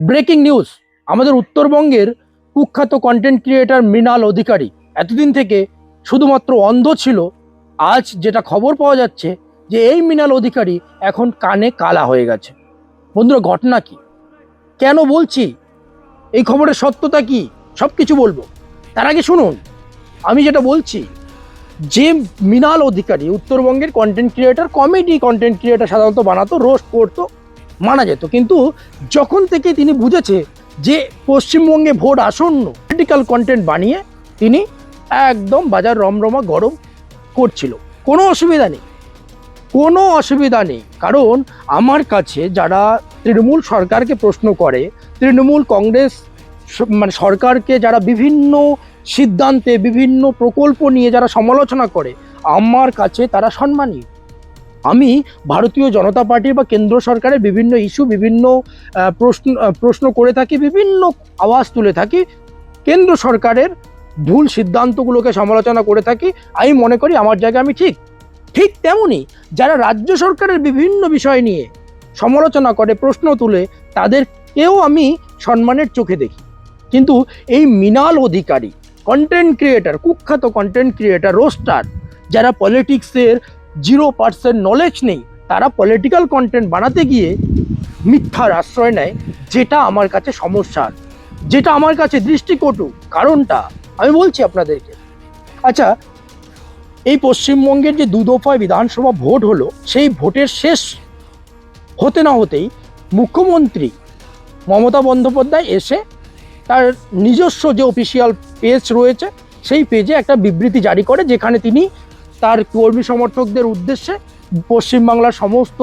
Breaking news, আমাদের উত্তরবঙ্গের কুখ্যাত কন্টেন্ট ক্রিয়েটর মৃণাল অধিকারী এতদিন থেকে শুধুমাত্র অন্ধ ছিল। আজ যেটা খবর পাওয়া যাচ্ছে যে এই মৃণাল অধিকারী এখন কানে কালা হয়ে গেছে। বন্ধুরা, ঘটনা কি, কেন বলছি, এই খবরের সত্যতা কি, সব কিছু বলবো। তার আগে শুনুন, আমি যেটা বলছি যে মৃণাল অধিকারী উত্তরবঙ্গের content creator, comedy content creator সাধারণত বানাতো, রোস্ট করতো, মানা যেত। কিন্তু যখন থেকে তিনি বুঝেছে যে পশ্চিমবঙ্গে ভোট আসন্ন, পলিটিক্যাল কন্টেন্ট বানিয়ে তিনি একদম বাজার রমরমা গরম করছিল। কোনো অসুবিধা নেই, কোনো অসুবিধা নেই, কারণ আমার কাছে যারা তৃণমূল সরকারকে প্রশ্ন করে, তৃণমূল কংগ্রেস মানে সরকারকে যারা বিভিন্ন সিদ্ধান্তে বিভিন্ন প্রকল্প নিয়ে যারা সমালোচনা করে, আমার কাছে তারা সম্মানী। আমি ভারতীয় জনতা পার্টি বা কেন্দ্র সরকারের বিভিন্ন ইস্যু, বিভিন্ন প্রশ্ন করে থাকি, বিভিন্ন আওয়াজ তুলে থাকি, কেন্দ্র সরকারের ভুল সিদ্ধান্তগুলোকে সমালোচনা করে থাকি। আমি মনে করি আমার জায়গায় আমি ঠিক। ঠিক তেমনই যারা রাজ্য সরকারের বিভিন্ন বিষয় নিয়ে সমালোচনা করে, প্রশ্ন তুলে, তাদেরকেও আমি সম্মানের চোখে দেখি। কিন্তু এই মৃণাল অধিকারী কন্টেন্ট ক্রিয়েটর, কুখ্যাত কন্টেন্ট ক্রিয়েটর, রোস্টার, যারা পলিটিক্সের 0% নলেজ নেই, তারা পলিটিক্যাল কন্টেন্ট বানাতে গিয়ে মিথ্যার আশ্রয় নেয়, যেটা আমার কাছে সমস্যার, যেটা আমার কাছে দৃষ্টিকটু। কারণটা আমি বলছি আপনাদেরকে। আচ্ছা, এই পশ্চিমবঙ্গের যে দুদফায় বিধানসভা ভোট হলো, সেই ভোটের শেষ হতে না হতেই মুখ্যমন্ত্রী মমতা বন্দ্যোপাধ্যায় এসে তার নিজস্ব যে অফিসিয়াল পেজ রয়েছে, সেই পেজে একটা বিবৃতি জারি করে, যেখানে তিনি তার কর্মী সমর্থকদের উদ্দেশ্যে, পশ্চিমবাংলার সমস্ত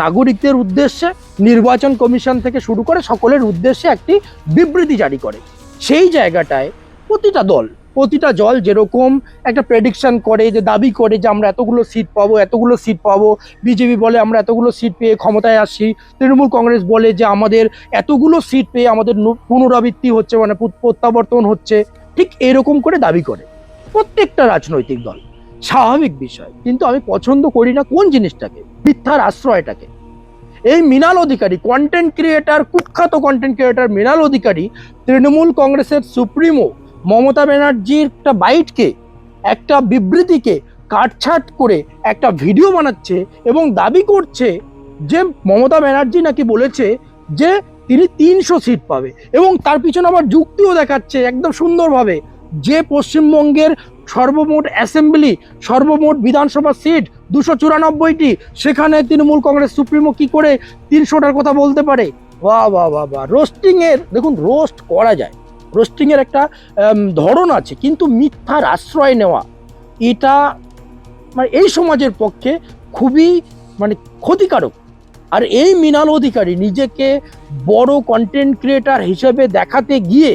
নাগরিকদের উদ্দেশ্যে, নির্বাচন কমিশন থেকে শুরু করে সকলের উদ্দেশ্যে একটি বিবৃতি জারি করে। সেই জায়গাটায় প্রতিটা দল, প্রতিটা দল যেরকম একটা প্রেডিকশন করে, যে দাবি করে যে আমরা এতগুলো সিট পাবো, এতগুলো সিট পাবো, বিজেপি বলে আমরা এতগুলো সিট পেয়ে ক্ষমতায় আসছি, তৃণমূল কংগ্রেস বলে যে আমাদের এতগুলো সিট পেয়ে আমাদের পুনরাবৃত্তি হচ্ছে, মানে প্রত্যাবর্তন হচ্ছে, ঠিক এরকম করে দাবি করে প্রত্যেকটা রাজনৈতিক দল। স্বাভাবিক বিষয়, কিন্তু আমি পছন্দ করি না কোন জিনিসটাকে, মিথ্যার আশ্রয়টাকে। এই মৃণাল অধিকারী কন্টেন্ট ক্রিয়েটর, কুখ্যাত কন্টেন্ট ক্রিয়েটর মৃণাল অধিকারী তৃণমূল কংগ্রেসের সুপ্রিমো মমতা ব্যানার্জির একটা বাইটকে, একটা বিবৃতিকে কাটছাট করে একটা ভিডিও বানাচ্ছে এবং দাবি করছে যে মমতা ব্যানার্জি নাকি বলেছে যে তিনি 300 সিট পাবে, এবং তার পিছনে আবার যুক্তিও দেখাচ্ছে একদম সুন্দরভাবে, যে পশ্চিমবঙ্গের সর্বমোট অ্যাসেম্বলি, সর্বমোট বিধানসভা সিট 294টি, সেখানে তৃণমূল কংগ্রেস সুপ্রিমো কি করে 300টার কথা বলতে পারে? বাহ বাহ বাহ বাহ। রোস্টিংয়ের, দেখুন, রোস্ট করা যায়, রোস্টিংয়ের একটা ধরন আছে, কিন্তু মিথ্যার আশ্রয় নেওয়া, এটা মানে এই সমাজের পক্ষে খুবই মানে ক্ষতিকারক। আর এই মৃণাল অধিকারী নিজেকে বড় কন্টেন্ট ক্রিয়েটার হিসেবে দেখাতে গিয়ে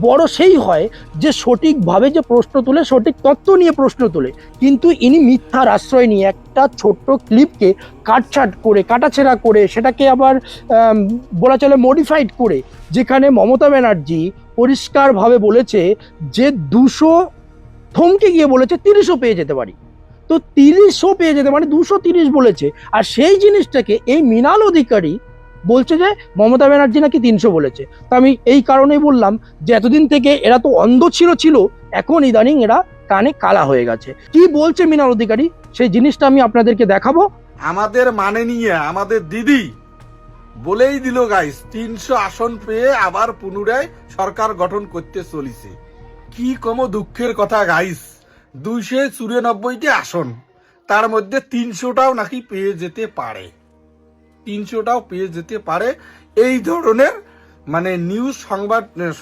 বড় সেই হয় যে সঠিকভাবে যে প্রশ্ন তোলে, সঠিক তথ্য নিয়ে প্রশ্ন তোলে, কিন্তু ইনি মিথ্যার আশ্রয় নিয়ে একটা ছোট্ট ক্লিপকে কাটছাট করে, কাটাছেড়া করে, সেটাকে আবার বলা চলে মডিফাইড করে, যেখানে মমতা ব্যানার্জি পরিষ্কারভাবে বলেছে যে 200, থমকে গিয়ে বলেছে 30ও পেয়ে যেতে পারি। তো 30ও পেয়ে যেতে, মানে 230 বলেছে। আর সেই জিনিসটাকে এই মৃণাল অধিকারী বলছে যে মমতা ব্যানার্জি নাকি 300 বলেছে। তো আমি এই কারণেই বললাম যে এতদিন থেকে এরা তো অন্ধ ছিল, এখন ইদানিং এরা কানে কালা হয়ে গেছে। কি বলছে মৃণাল অধিকারী, সেই জিনিসটা আমি আপনাদেরকে দেখাবো। আমাদের মানে নিয়ে আমাদের দিদি বলেই দিল গাইস, 300 আসন পেয়ে আবার পুনরায় সরকার গঠন করতে চলিছে। কি কম দুঃখের কথা গাইস, 294টি আসন, তার মধ্যে 300টাও নাকি পেয়ে যেতে পারে, 300টাও পেয়ে যেতে পারে। এই ধরনের মানে নিউজ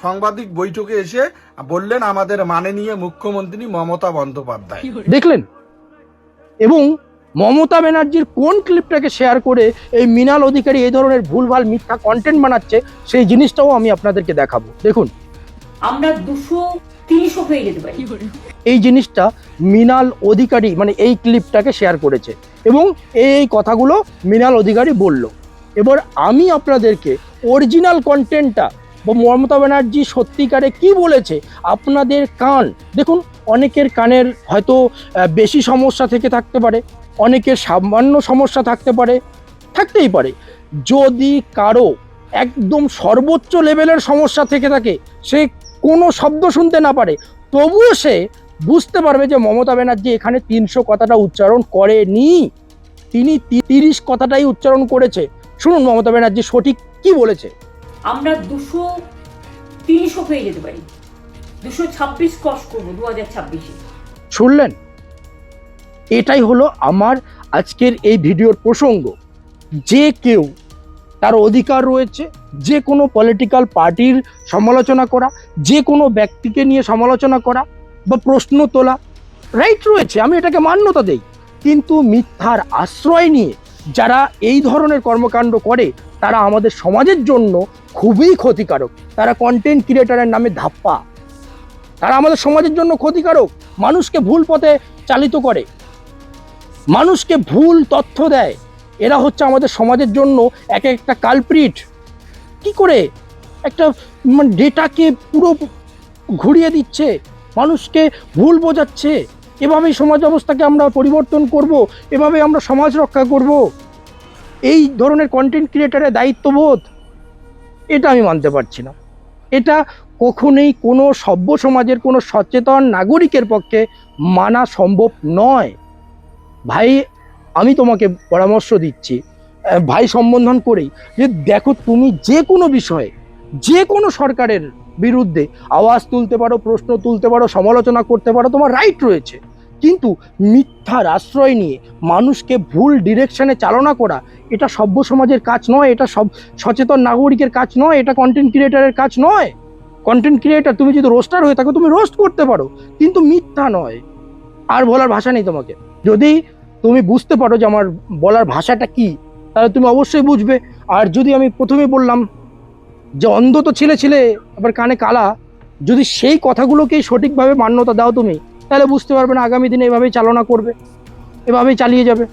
সাংবাদিক বৈঠকে এসে বললেন আমাদের মানে নিয়ে মুখ্যমন্ত্রী মমতা বন্দ্যোপাধ্যায়। দেখলেন? এবং মমতা ব্যানার্জির কোন ক্লিপটাকে শেয়ার করে এই মৃণাল অধিকারী এই ধরনের ভুলভাল মিথ্যা কন্টেন্ট বানাচ্ছে, সেই জিনিসটাও আমি আপনাদেরকে দেখাবো। দেখুন, আমরা 200-300 পেয়ে যেতে পারি। এই জিনিসটা মৃণাল অধিকারী মানে এই ক্লিপটাকে শেয়ার করেছে, এবং এই কথাগুলো মৃণাল অধিকারী বলল। এবার আমি আপনাদেরকে অরিজিনাল কন্টেন্টটা, মমতা ব্যানার্জি সত্যিকারে কি বলেছে, আপনাদের কান দেখুন। অনেকের কানের হয়তো বেশি সমস্যা থেকে থাকতে পারে, অনেকের সামান্য সমস্যা থাকতে পারে, থাকতেই পারে। যদি কারো একদম সর্বোচ্চ লেভেলের সমস্যা থেকে থাকে, সে কোনো শব্দ শুনতে না পারে, তবুও সে বুঝতে পারবে যে মমতা ব্যানার্জি এখানে 300 কথাটা উচ্চারণ করেনি, তিনি 30 কথাটাই উচ্চারণ করেছে। শুনুন মমতা ব্যানার্জি সঠিক কি বলেছে। আমরা 200-300 হয়ে যেতে পারি, 226 ক্রস করবো 2026-এ। শুনলেন? এটাই হলো আমার আজকের এই ভিডিওর প্রসঙ্গ। যে কেউ, তার অধিকার রয়েছে যে কোনো পলিটিক্যাল পার্টির সমালোচনা করা, যে কোনো ব্যক্তিকে নিয়ে সমালোচনা করা বা প্রশ্ন তোলা, রাইট রয়েছে, আমি এটাকে মান্যতা দেই। কিন্তু মিথ্যার আশ্রয় নিয়ে যারা এই ধরনের কর্মকাণ্ড করে তারা আমাদের সমাজের জন্য খুবই ক্ষতিকারক। তারা কন্টেন্ট ক্রিয়েটারের নামে ধাপ্পা, তারা আমাদের সমাজের জন্য ক্ষতিকারক। মানুষকে ভুল পথে চালিত করে, মানুষকে ভুল তথ্য দেয়। এরা হচ্ছে আমাদের সমাজের জন্য এক একটা কালপ্রিট। কি করে একটা ডেটাকে পুরো ঘুরিয়ে দিচ্ছে, মানুষকে ভুল বোঝাচ্ছে। এভাবেই সমাজ অবস্থাকে আমরা পরিবর্তন করব, এভাবে আমরা সমাজ রক্ষা করব। এই ধরনের কন্টেন্ট ক্রিয়েটারের দায়িত্ববোধ, এটা আমি মানতে পারছি না। এটা কখনোই কোনো সভ্য সমাজের কোনো সচেতন নাগরিকের পক্ষে মানা সম্ভব নয়। ভাই, আমি তোমাকে পরামর্শ দিচ্ছি, ভাই সম্বোধন করেই, যে দেখো, তুমি যে কোনো বিষয়ে, যে কোনো সরকারের বিরুদ্ধে আওয়াজ তুলতে পারো, প্রশ্ন তুলতে পারো, সমালোচনা করতে পারো, তোমার রাইট রয়েছে। কিন্তু মিথ্যার আশ্রয় নিয়ে মানুষকে ভুল ডিরেকশনে চালনা করা, এটা সভ্য সমাজের কাজ নয়, এটা সব সচেতন নাগরিকের কাজ নয়, এটা কন্টেন্ট ক্রিয়েটারের কাজ নয়। কন্টেন্ট ক্রিয়েটার, তুমি যদি রোস্টার হয়ে থাকো তুমি রোস্ট করতে পারো, কিন্তু মিথ্যা নয়। আর বলার ভাষা নেই তোমাকে। যদি তুমি বুঝতে পারো যে আমার বলার ভাষাটা কি, তাহলে তুমি অবশ্যই বুঝবে। আর যদি আমি প্রথমে বললাম যে অন্ধ তো ছিলে ছিলে আবার কানে কালা, যদি সেই কথাগুলোকেই সঠিকভাবে মান্যতা দাও তুমি, তাহলে বুঝতে পারবে না, আগামী দিনে এভাবেই চালনা করবে, এভাবেই চালিয়ে যাবে।